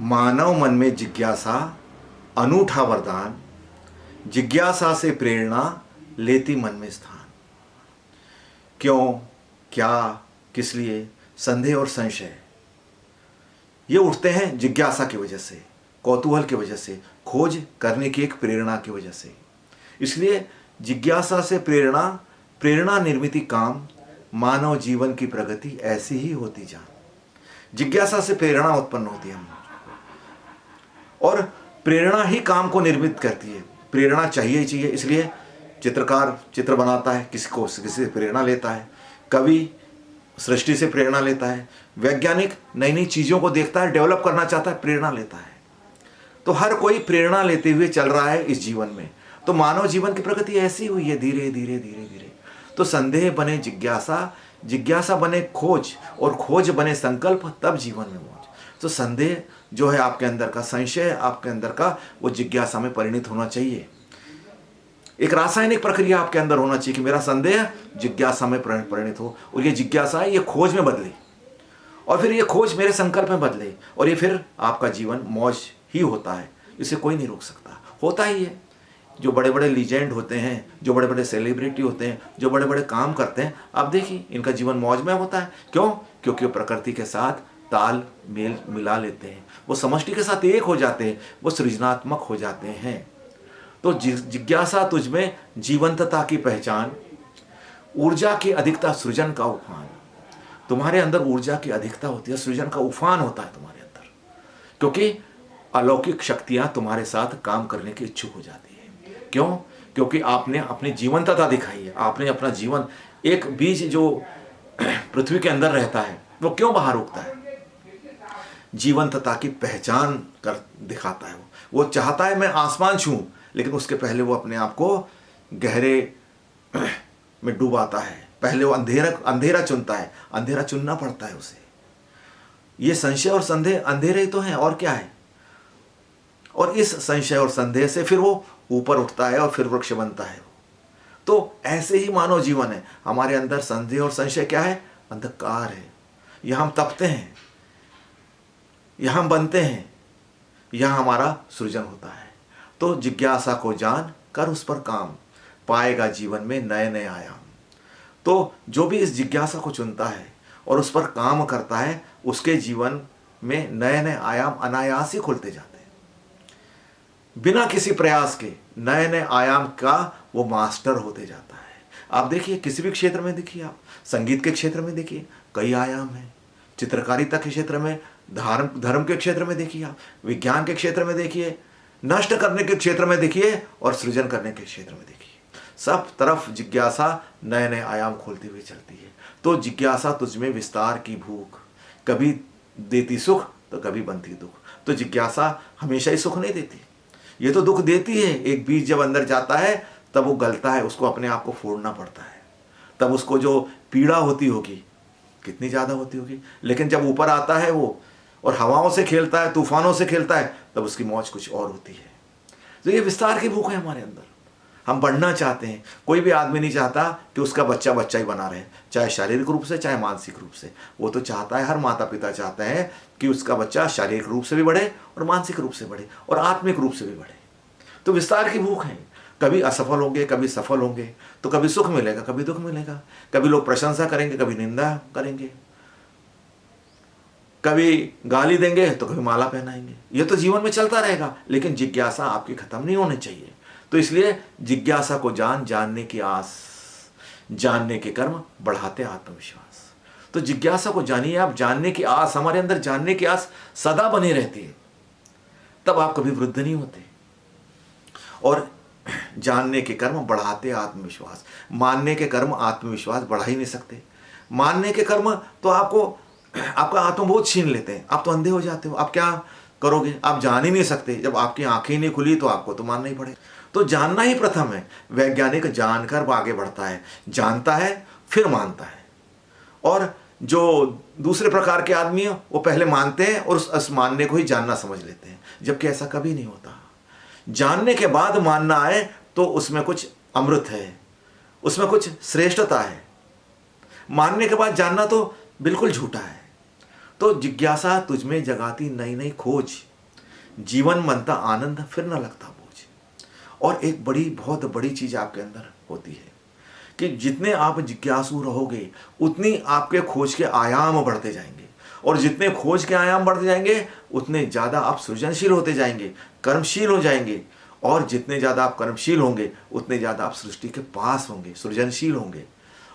मानव मन में जिज्ञासा अनूठा वरदान, जिज्ञासा से प्रेरणा लेती मन में स्थान। क्यों, क्या, किस लिए, संदेह और संशय ये उठते हैं जिज्ञासा की वजह से, कौतूहल की वजह से, खोज करने की एक प्रेरणा की वजह से। इसलिए जिज्ञासा से प्रेरणा, प्रेरणा निर्मित काम, मानव जीवन की प्रगति ऐसी ही होती जान। जिज्ञासा से प्रेरणा उत्पन्न होती है और प्रेरणा ही काम को निर्मित करती है। प्रेरणा चाहिए ही चाहिए। इसलिए चित्रकार चित्र बनाता है, किसी से प्रेरणा लेता है, कवि सृष्टि से प्रेरणा लेता है, वैज्ञानिक नई नई चीज़ों को देखता है, डेवलप करना चाहता है, प्रेरणा लेता है। तो हर कोई प्रेरणा लेते हुए चल रहा है इस जीवन में। तो मानव जीवन की प्रगति ऐसी हुई है, धीरे धीरे धीरे धीरे। तो संदेह बने जिज्ञासा, जिज्ञासा बने खोज, और खोज बने संकल्प, तब जीवन में मौज। तो संदेह जो है आपके अंदर का, संशय आपके अंदर का, वो जिज्ञासा में परिणित होना चाहिए। एक रासायनिक प्रक्रिया आपके अंदर होना चाहिए कि मेरा संदेह जिज्ञासा में परिणित हो, और ये जिज्ञासा है ये खोज में बदले, और फिर ये खोज मेरे संकल्प में बदले, और ये फिर आपका जीवन मौज ही होता है। इसे कोई नहीं रोक सकता, होता ही है। जो बड़े बड़े लीजेंड होते हैं, जो बड़े बड़े सेलिब्रिटी होते हैं, जो बड़े बड़े काम करते हैं, आप देखिए इनका जीवन मौज में होता है। क्यों? क्योंकि वो प्रकृति के साथ ताल मेल मिला लेते हैं, वो समष्टि के साथ एक हो जाते हैं, वो सृजनात्मक हो जाते हैं। तो जिज्ञासा तुझमें जीवंतता की पहचान, ऊर्जा की अधिकता, सृजन का उफान। तुम्हारे अंदर ऊर्जा की अधिकता होती है, सृजन का उफान होता है तुम्हारे अंदर, क्योंकि अलौकिक शक्तियां तुम्हारे साथ काम करने की इच्छुक हो जाती है। क्यों? क्योंकि आपने अपनी जीवंतता दिखाई है। आपने अपना जीवन, एक बीज जो पृथ्वी के अंदर रहता है वो क्यों बाहर उगता है? जीवंतता की पहचान कर दिखाता है। वो चाहता है मैं आसमान छूं, लेकिन उसके पहले वो अपने आप को गहरे में डुबाता है। पहले वो अंधेरा चुनता है, अंधेरा चुनना पड़ता है उसे। ये संशय और संदेह अंधेरे ही तो हैं, और क्या है? और इस संशय और संदेह से फिर वो ऊपर उठता है और फिर वृक्ष बनता है। तो ऐसे ही मानव जीवन है। हमारे अंदर संदेह और संशय क्या है? अंधकार है। यहां हम तपते हैं, यहां हम बनते हैं, यहां हमारा सृजन होता है। तो जिज्ञासा को जान कर उस पर काम, पाएगा जीवन में नए नए आयाम। तो जो भी इस जिज्ञासा को चुनता है और उस पर काम करता है, उसके जीवन में नए नए आयाम अनायास ही खुलते जाते हैं। बिना किसी प्रयास के नए नए आयाम का वो मास्टर होते जाता है। आप देखिए, किसी भी क्षेत्र में देखिए, आप संगीत के क्षेत्र में देखिए कई आयाम हैं, चित्रकारिता के क्षेत्र में, धर्म के क्षेत्र में देखिए, आप विज्ञान के क्षेत्र में देखिए, नष्ट करने के क्षेत्र में देखिए, और सृजन करने के क्षेत्र में देखिए। सब तरफ जिज्ञासा नए नए आयाम खोलती हुई चलती है। तो जिज्ञासा तुझमें विस्तार की भूख, कभी देती सुख तो कभी बनती दुख। तो जिज्ञासा हमेशा ही सुख नहीं देती, ये तो दुख देती है। एक बीज जब अंदर जाता है तब वो गलता है, उसको अपने आप को फोड़ना पड़ता है, तब उसको जो पीड़ा होती होगी कितनी ज़्यादा होती होगी। लेकिन जब ऊपर आता है वो और हवाओं से खेलता है, तूफानों से खेलता है, तब उसकी मौज कुछ और होती है। तो ये विस्तार की भूख है हमारे अंदर। हम बढ़ना चाहते हैं। कोई भी आदमी नहीं चाहता कि उसका बच्चा बच्चा ही बना रहे, चाहे शारीरिक रूप से चाहे मानसिक रूप से। वो तो चाहता है, हर माता पिता चाहते हैं कि उसका बच्चा शारीरिक रूप से भी बढ़े और मानसिक रूप से बढ़े और आत्मिक रूप से भी बढ़े। तो विस्तार की भूख है। कभी असफल होंगे, कभी सफल होंगे, तो कभी सुख मिलेगा, कभी दुख मिलेगा। कभी लोग प्रशंसा करेंगे, कभी निंदा करेंगे, कभी गाली देंगे तो कभी माला पहनाएंगे। ये तो जीवन में चलता रहेगा, लेकिन जिज्ञासा आपकी खत्म नहीं होनी चाहिए। तो इसलिए जिज्ञासा को जानने की आस, जानने के कर्म बढ़ाते आत्मविश्वास। तो जिज्ञासा को जानिए आप, जानने की आस, हमारे अंदर जानने की आस सदा बनी रहती है, तब आप कभी वृद्ध नहीं होते। और जानने के कर्म बढ़ाते आत्मविश्वास। मानने के कर्म आत्मविश्वास बढ़ा ही नहीं सकते। मानने के कर्म तो आपका आत्मबोध छीन लेते हैं, आप तो अंधे हो जाते हो। आप क्या करोगे? आप जान ही नहीं सकते। जब आपकी आंखें ही नहीं खुली तो आपको तो मानना ही पड़ेगा। तो जानना ही प्रथम है। वैज्ञानिक जानकर आगे बढ़ता है, जानता है फिर मानता है। और जो दूसरे प्रकार के आदमी हैं वो पहले मानते हैं और उस मानने को ही जानना समझ लेते हैं, जबकि ऐसा कभी नहीं होता। जानने के बाद मानना आए तो उसमें कुछ अमृत है, उसमें कुछ श्रेष्ठता है। मानने के बाद जानना तो बिल्कुल झूठा है। तो जिज्ञासा तुझमें जगाती नई नई खोज, जीवन बनता आनंद, फिर न लगता बोझ। और एक बहुत बड़ी चीज आपके अंदर होती है कि जितने आप जिज्ञासु रहोगे उतनी आपके खोज के आयाम बढ़ते जाएंगे, और जितने खोज के आयाम बढ़ते जाएंगे उतने ज़्यादा आप सृजनशील होते जाएंगे, कर्मशील हो जाएंगे, और जितने ज़्यादा आप कर्मशील होंगे उतने ज़्यादा आप सृष्टि के पास होंगे, सृजनशील होंगे।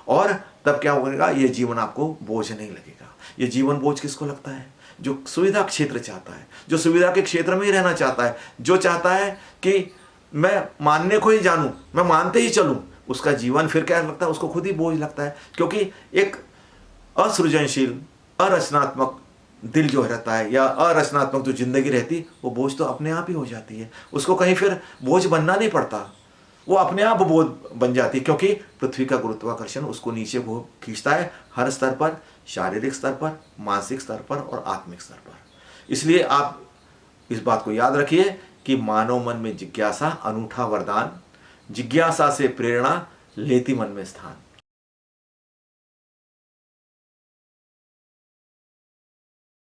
और तब क्या होगा, ये जीवन आपको बोझ नहीं लगेगा। ये जीवन बोझ किसको लगता है? जो सुविधा क्षेत्र चाहता है, जो सुविधा के क्षेत्र में ही रहना चाहता है, जो चाहता है कि मैं मानने को ही जानूं, मैं मानते ही चलूं, उसका जीवन फिर क्या लगता है, उसको खुद ही बोझ लगता है। क्योंकि एक असृजनशील, अरचनात्मक दिल जो रहता है, या अरचनात्मक जो जिंदगी रहती, वो बोझ तो अपने आप ही हो जाती है। उसको कहीं फिर बोझ बनना नहीं पड़ता, वो अपने आप बोझ बन जाती है, क्योंकि पृथ्वी का गुरुत्वाकर्षण उसको नीचे वो खींचता है, हर स्तर पर, शारीरिक स्तर पर, मानसिक स्तर पर और आत्मिक स्तर पर। इसलिए आप इस बात को याद रखिए कि मानव मन में जिज्ञासा अनूठा वरदान, जिज्ञासा से प्रेरणा लेती मन में स्थान।